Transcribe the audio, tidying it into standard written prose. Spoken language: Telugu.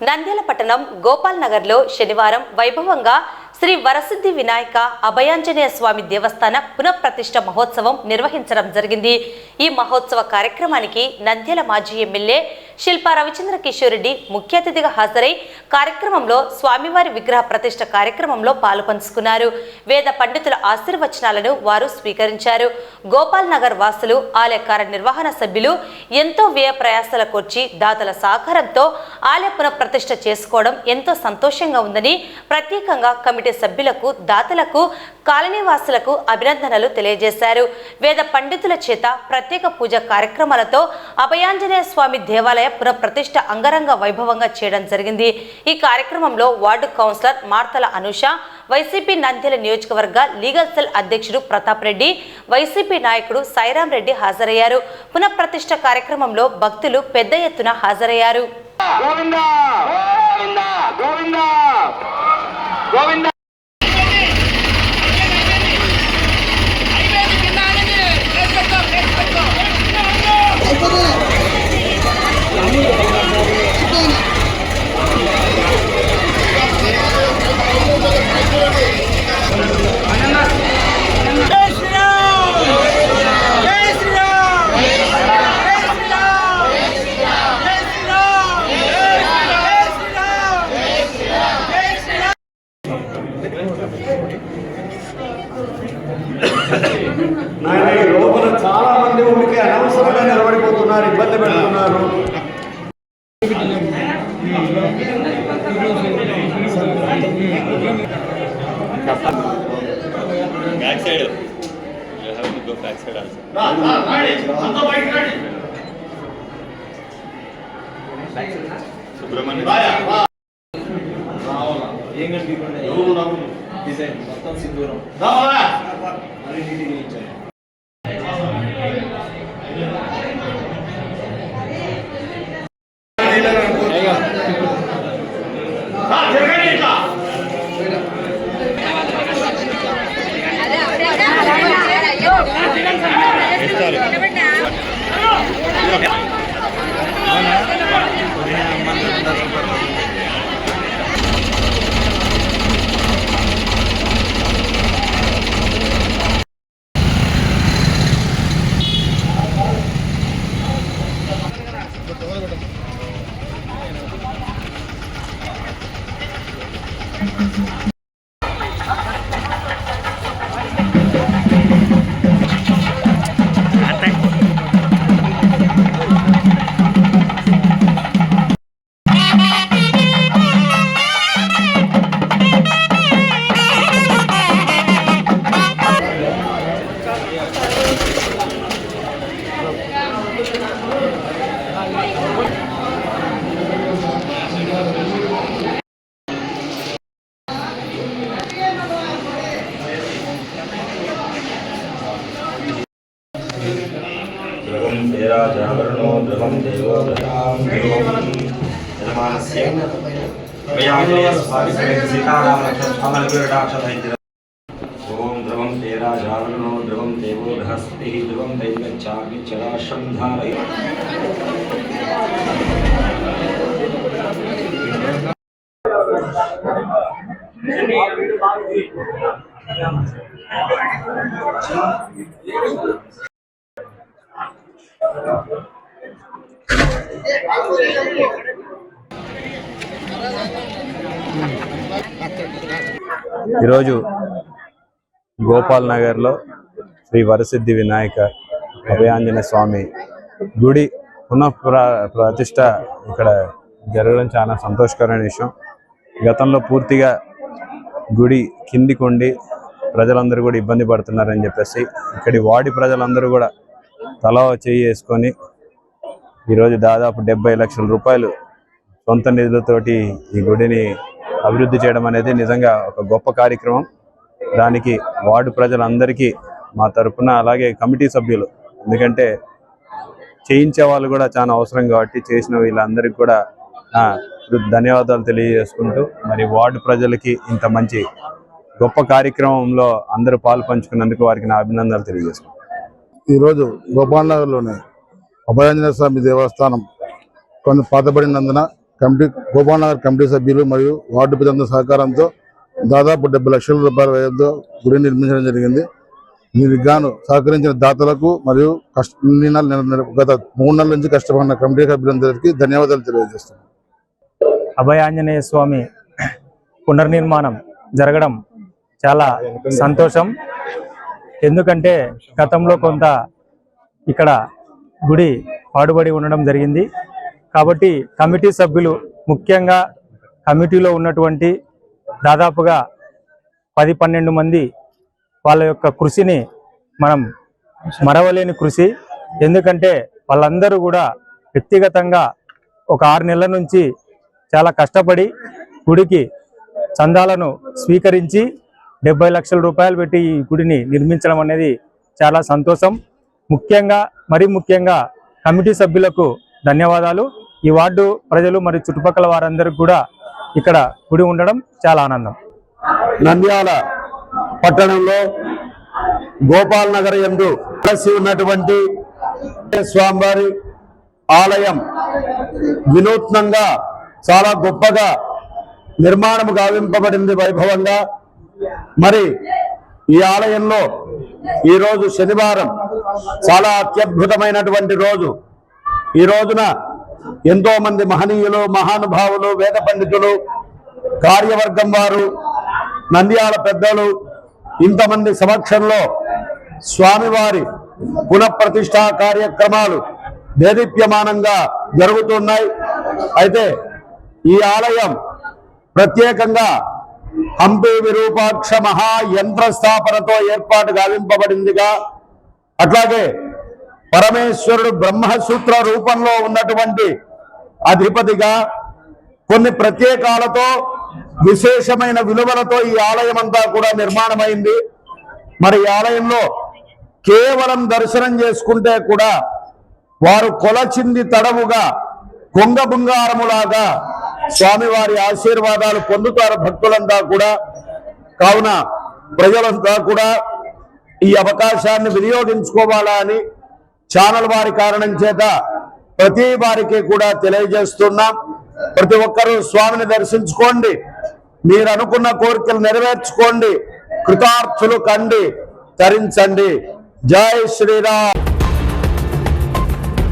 నంద్యాల పట్టణం గోపాల్ నగర్ లో శనివారం వైభవంగా శ్రీ వరసిద్ధి వినాయక అభయాంజనేయ స్వామి దేవస్థాన పునఃప్రతిష్ఠ మహోత్సవం నిర్వహించడం జరిగింది। ఈ మహోత్సవ కార్యక్రమానికి నంద్యాల మాజీ ఎమ్మెల్యే శిల్పా రవిచంద్ర కిషోర్ రెడ్డి ముఖ్య అతిథిగా హాజరై కార్యక్రమంలో స్వామివారి విగ్రహ ప్రతిష్ఠ కార్యక్రమంలో పాలుపంచుకున్నారు। వేద పండితుల ఆశీర్వచనాలను వారు స్వీకరించారు। గోపాల్ నగర్ వాసులు, ఆలయ కార్యనిర్వహణ సభ్యులు ఎంతో వ్యయ ప్రయాసాల కోర్చి దాతల సహకారంతో ఆలయ పునఃప్రతిష్ఠ చేసుకోవడం ఎంతో సంతోషంగా ఉందని ప్రత్యేకంగా కమిటీ సభ్యులకు, దాతలకు, కాలనీవాసులకు అభినందనలు తెలియజేశారు। వేద పండితుల చేత ప్రత్యేక పూజ కార్యక్రమాలతో అభయాంజనేయ స్వామి దేవాలయ పునఃప్రతిష్ఠ అంగరంగ వైభవంగా చేయడం జరిగింది। ఈ కార్యక్రమంలో ward councillor మార్తల Anusha, YCP Nandyal నియోజకవర్గ లీగల్ సెల్ అధ్యక్షుడు ప్రతాప్ రెడ్డి, వైసీపీ నాయకుడు సాయిరాం రెడ్డి హాజరయ్యారు। పునఃప్రతిష్ఠ కార్యక్రమంలో భక్తులు పెద్ద ఎత్తున హాజరయ్యారు। లోపల చాలా మంది ఊరికే అనవసరంగా నిలబడిపోతున్నారు, ఇబ్బంది పెడుతున్నారు। Back side. You have to go back side also. Subramanian. जागरणो ध्रुवं देवो ददां यजमानस्य अभयांजनेय स्वामी समेत सीताराम लक्ष्मण ओम ध्रुवं तेरा जागरणो ध्रुवं देवो बृहस्पतिः ध्रुवं दैवच्चाग्नि चराशं धारय ఈరోజు గోపాల్ నగర్లో శ్రీ వరసిద్ధి వినాయక అభయాంజనేయ స్వామి గుడి ప్రతిష్ట ఇక్కడ జరగడం చాలా సంతోషకరమైన విషయం। గతంలో పూర్తిగా గుడి కిందికి ఉండి ప్రజలందరూ కూడా ఇబ్బంది పడుతున్నారని చెప్పేసి ఇక్కడి వాడి ప్రజలందరూ కూడా తల చేయి వేసుకొని ఈరోజు దాదాపు 70 లక్షల రూపాయలు సొంత నిధులతోటి ఈ గుడిని అభివృద్ధి చేయడం అనేది నిజంగా ఒక గొప్ప కార్యక్రమం। దానికి వార్డు ప్రజలందరికీ మా తరఫున, అలాగే కమిటీ సభ్యులు, ఎందుకంటే చేయించే వాళ్ళు కూడా చాలా అవసరం కాబట్టి చేసిన వీళ్ళందరికీ కూడా ధన్యవాదాలు తెలియజేసుకుంటూ, మరి వార్డు ప్రజలకి ఇంత మంచి గొప్ప కార్యక్రమంలో అందరూ పాలు పంచుకున్నందుకు వారికి నా అభినందనలు తెలియజేసుకుంటాను। ఈరోజు గోపాల్ నగర్లోని అభయాంజనేయ స్వామి దేవస్థానం కొంచెం పాతబడినందున గోపాల్ నగర్ కమిటీ సభ్యులు మరియు వార్డు ప్రజల సహకారంతో దాదాపు 70 లక్షల రూపాయల వ్యయంతో గుడి నిర్మించడం జరిగింది. దీనికి గాను సహకరించిన దాతలకు మరియు గత 3 నెలల నుంచి కష్టపడిన కమిటీ సభ్యులందరికీ ధన్యవాదాలు తెలియజేస్తున్నాను. అభయ ఆంజనేయ స్వామి పునర్నిర్మాణం జరగడం చాలా సంతోషం. ఎందుకంటే గతంలో కొంత ఇక్కడ గుడి పాడుబడి ఉండడం జరిగింది. కాబట్టి కమిటీ సభ్యులు, ముఖ్యంగా కమిటీలో ఉన్నటువంటి దాదాపుగా 10-12 మంది వాళ్ళ యొక్క కృషిని మనం మరవలేని కృషి. ఎందుకంటే వాళ్ళందరూ కూడా వ్యక్తిగతంగా ఒక 6 నెలల నుంచి చాలా కష్టపడి గుడికి చందాలను స్వీకరించి 70 లక్షల రూపాయలు పెట్టి ఈ గుడిని నిర్మించడం అనేది చాలా సంతోషం. ముఖ్యంగా కమిటీ సభ్యులకు ధన్యవాదాలు. ఈ వార్డు ప్రజలు మరియు చుట్టుపక్కల వారందరికీ కూడా ఇక్కడ గుడి ఉండడం చాలా ఆనందం. నంద్యాల పట్టణంలో గోపాల్ నగర్ యందు కలిసి ఉన్నటువంటి స్వామివారి ఆలయం వినూత్నంగా చాలా గొప్పగా నిర్మాణం గావింపబడింది వైభవంగా. మరి ఈ ఆలయంలో ఈరోజు శనివారం చాలా అత్యద్భుతమైనటువంటి రోజు. ఈ రోజున ఎంతో మంది మహనీయులు, మహానుభావులు, వేద పండితులు, కార్యవర్గం వారు, నంద్యాల పెద్దలు ఇంతమంది సమక్షంలో స్వామివారి పునఃప్రతిష్ఠా కార్యక్రమాలు దేదీప్యమానంగా జరుగుతున్నాయి. అయితే ఈ ఆలయం ప్రత్యేకంగా హంపి విరూపాక్ష మహాయంత్ర స్థాపనతో ఏర్పాటు గావింపబడిందిగా, అట్లాగే పరమేశ్వరుడు బ్రహ్మసూత్ర రూపంలో ఉన్నటువంటి అధిపతిగా కొన్ని ప్రత్యేకాలతో విశేషమైన విలువలతో ఈ ఆలయం అంతా కూడా నిర్మాణమైంది. మరి ఈ ఆలయంలో కేవలం దర్శనం చేసుకుంటే కూడా వారు కొలచింది తడవుగా కొంగ బంగారములాగా స్వామివారి ఆశీర్వాదాలు పొందుతారు భక్తులంతా కూడా. కావున ప్రజలంతా కూడా ఈ అవకాశాన్ని వినియోగించుకోవాలా అని ఛానల్ వారి కారణం చేత ప్రతి వారికి కూడా తెలియజేస్తున్నాం. ప్రతి ఒక్కరూ స్వామిని దర్శించుకోండి, మీరు అనుకున్న కోరికలు నెరవేర్చుకోండి, కృతార్థులు కండి, తరించండి. జై శ్రీరామ్.